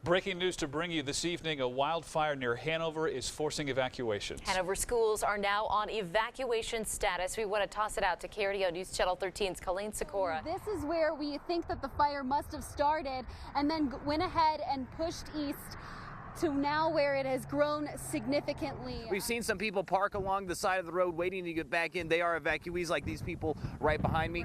Breaking news to bring you this evening. A wildfire near Hanover is forcing evacuations. Hanover schools are now on evacuation status. We want to toss it out to KRDO News Channel 13's Colleen Sikora. This is where we think that the fire must have started and then went ahead and pushed east to now where it has grown significantly. We've seen some people park along the side of the road waiting to get back in. They are evacuees, like these people right behind me.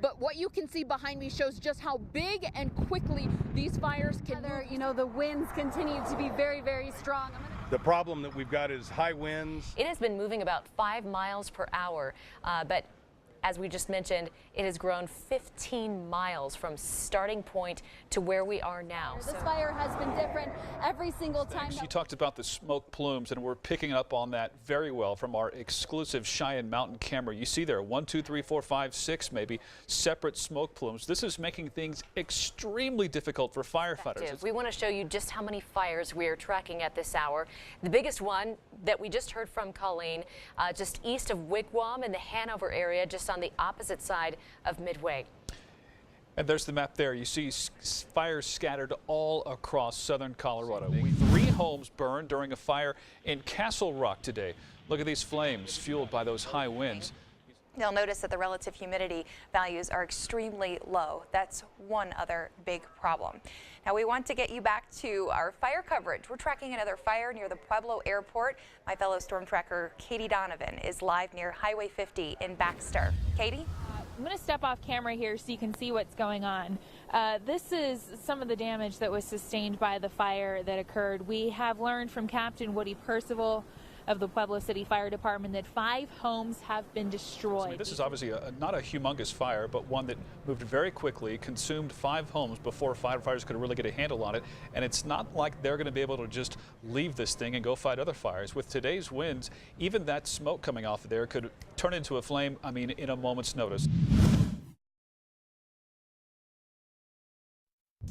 But what you can see behind me shows just how big and quickly these fires can move. You know, the winds continue to be very, very strong. The problem that we've got is high winds. It has been moving about 5 miles per hour, but as we just mentioned, it has grown 15 miles from starting point to where we are now. This fire has been different every single time. She talked about the smoke plumes, and we're picking up on that very well from our exclusive Cheyenne Mountain camera. You see there 1, 2, 3, 4, 5, 6 maybe separate smoke plumes. This is making things extremely difficult for firefighters. We want to show you just how many fires we are tracking at this hour. The biggest one that we just heard from Colleen, just east of Wigwam in the Hanover area, just on the opposite side of Midway. And there's the map there. You see fires scattered all across southern Colorado. 3 homes burned during a fire in Castle Rock today. Look at these flames fueled by those high winds. You'll notice that the relative humidity values are extremely low. That's one other big problem. Now we want to get you back to our fire coverage. We're tracking another fire near the Pueblo Airport. My fellow storm tracker Katie Donovan is live near Highway 50 in Baxter. Katie? I'm going to step off camera here so you can see what's going on. This is some of the damage that was sustained by the fire that occurred. We have learned from Captain Woody Percival of the Pueblo City Fire Department that 5 homes have been destroyed. I mean, this is obviously not a humongous fire, but one that moved very quickly, consumed 5 homes before firefighters could really get a handle on it. And it's not like they're going to be able to just leave this thing and go fight other fires. With today's winds, even that smoke coming off of there could turn into a flame, I mean, in a moment's notice.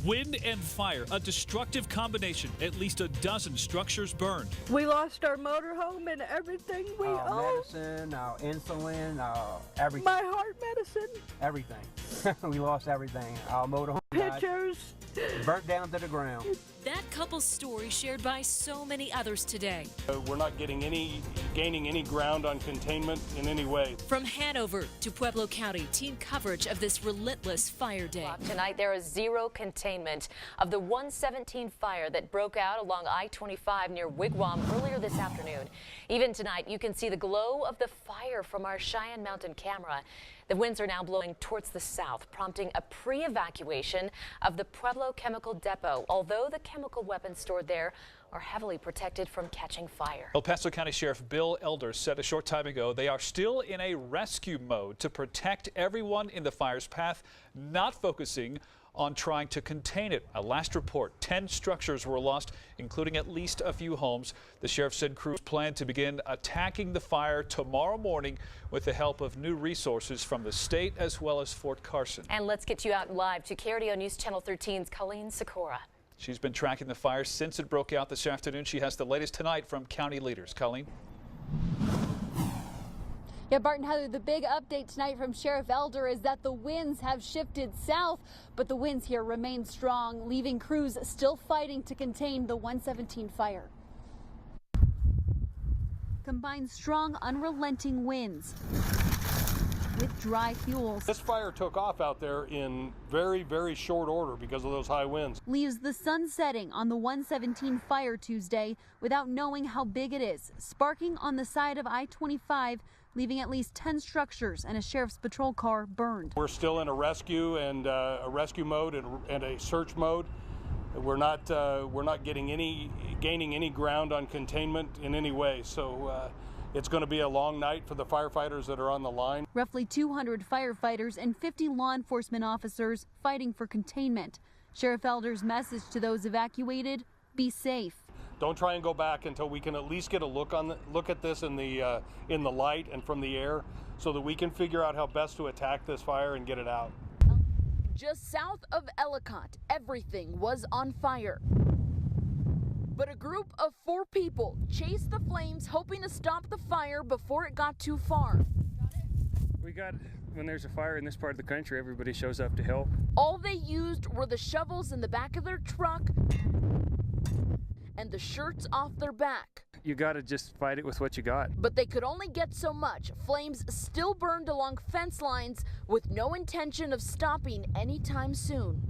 Wind and fire, a destructive combination. At least a dozen structures burned. We lost our motorhome and everything we own. Medicine, our insulin, everything. My heart medicine. Everything. We lost everything. Our motorhome Pictures. burnt down to the ground. That couple's story shared by so many others today. We're not gaining any ground on containment in any way. From Hanover to Pueblo County, team coverage of this relentless fire day. Tonight there is zero containment of the 117 fire that broke out along I-25 near Wigwam earlier this afternoon. Even tonight you can see the glow of the fire from our Cheyenne Mountain camera. The winds are now blowing towards the south, prompting a pre-evacuation of the Pueblo Chemical Depot, although the chemical weapons stored there are heavily protected from catching fire. El Paso County Sheriff Bill Elder said a short time ago they are still in a rescue mode to protect everyone in the fire's path, not focusing on trying to contain it. A last report, 10 structures were lost, including at least a few homes. The sheriff said crews plan to begin attacking the fire tomorrow morning with the help of new resources from the state as well as Fort Carson. And let's get you out live to KRDO News Channel 13's Colleen Sikora. She's been tracking the fire since it broke out this afternoon. She has the latest tonight from county leaders. Colleen? Yeah, Bart and Heather, the big update tonight from Sheriff Elder is that the winds have shifted south, but the winds here remain strong, leaving crews still fighting to contain the 117 fire. Combine strong, unrelenting winds with dry fuels. This fire took off out there in very, very short order because of those high winds. Leaves the sun setting on the 117 fire Tuesday without knowing how big it is, sparking on the side of I-25, leaving at least 10 structures and a sheriff's patrol car burned. We're still in a rescue mode and a search mode. We're not gaining any ground on containment in any way. So it's going to be a long night for the firefighters that are on the line. Roughly 200 firefighters and 50 law enforcement officers fighting for containment. Sheriff Elder's message to those evacuated: be safe. Don't try and go back until we can at least get a look at this in the light and from the air, so that we can figure out how best to attack this fire and get it out. Just south of Ellicott, everything was on fire. But a group of 4 people chased the flames, hoping to stop the fire before it got too far. We got When there's a fire in this part of the country, everybody shows up to help. All they used were the shovels in the back of their truck and the shirts off their back. You gotta just fight it with what you got. But they could only get so much. Flames still burned along fence lines with no intention of stopping anytime soon.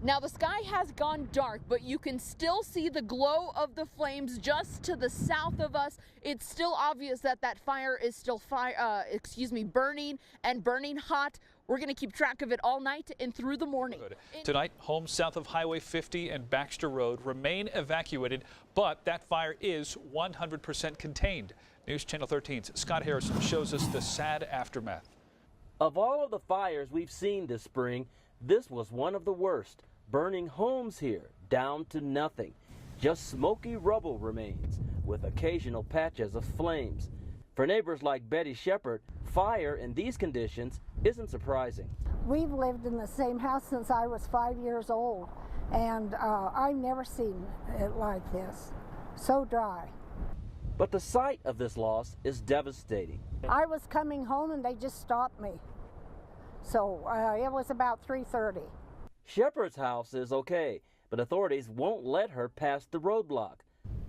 Now the sky has gone dark, but you can still see the glow of the flames just to the south of us. It's still obvious that that fire is still burning and burning hot. We're going to keep track of it all night and through the morning. Tonight, homes south of Highway 50 and Baxter Road remain evacuated, but that fire is 100% contained. News Channel 13's Scott Harrison shows us the sad aftermath. Of all of the fires we've seen this spring, this was one of the worst. Burning homes here down to nothing. Just smoky rubble remains with occasional patches of flames. For neighbors like Betty Shepard, fire in these conditions isn't surprising. We've lived in the same house since I was 5 years old, and I've never seen it like this. So dry. But the sight of this loss is devastating. I was coming home and they just stopped me. So it was about 3:30. Shepard's house is okay, but authorities won't let her pass the roadblock.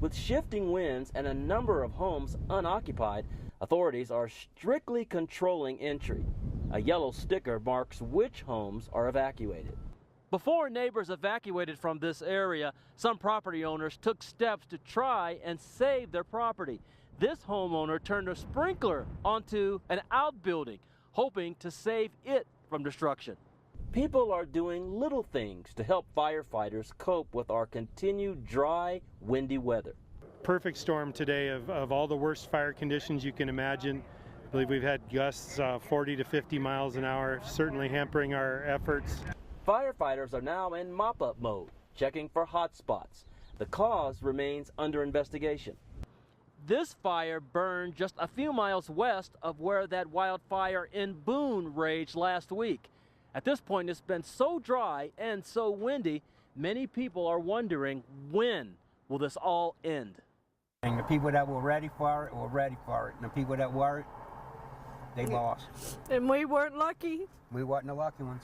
With shifting winds and a number of homes unoccupied, authorities are strictly controlling entry. A yellow sticker marks which homes are evacuated. Before neighbors evacuated from this area, some property owners took steps to try and save their property. This homeowner turned a sprinkler onto an outbuilding, hoping to save it from destruction. People are doing little things to help firefighters cope with our continued dry, windy weather. Perfect storm today of all the worst fire conditions you can imagine. I believe we've had gusts 40 to 50 miles an hour, certainly hampering our efforts. Firefighters are now in mop-up mode, checking for hot spots. The cause remains under investigation. This fire burned just a few miles west of where that wildfire in Boone raged last week. At this point, it's been so dry and so windy, many people are wondering, when will this all end? And the people that were ready for it were ready for it. And the people that weren't, they lost. And we weren't lucky. We weren't the lucky ones.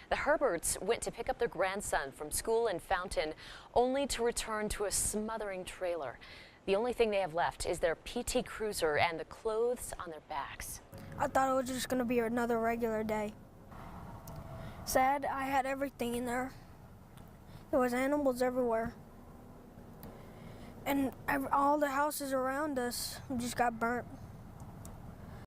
The Herberts went to pick up their grandson from school in Fountain, only to return to a smothering trailer. The only thing they have left is their PT Cruiser and the clothes on their backs. I thought it was just going to be another regular day. Sad, I had everything in there. There was animals everywhere. And all the houses around us just got burnt.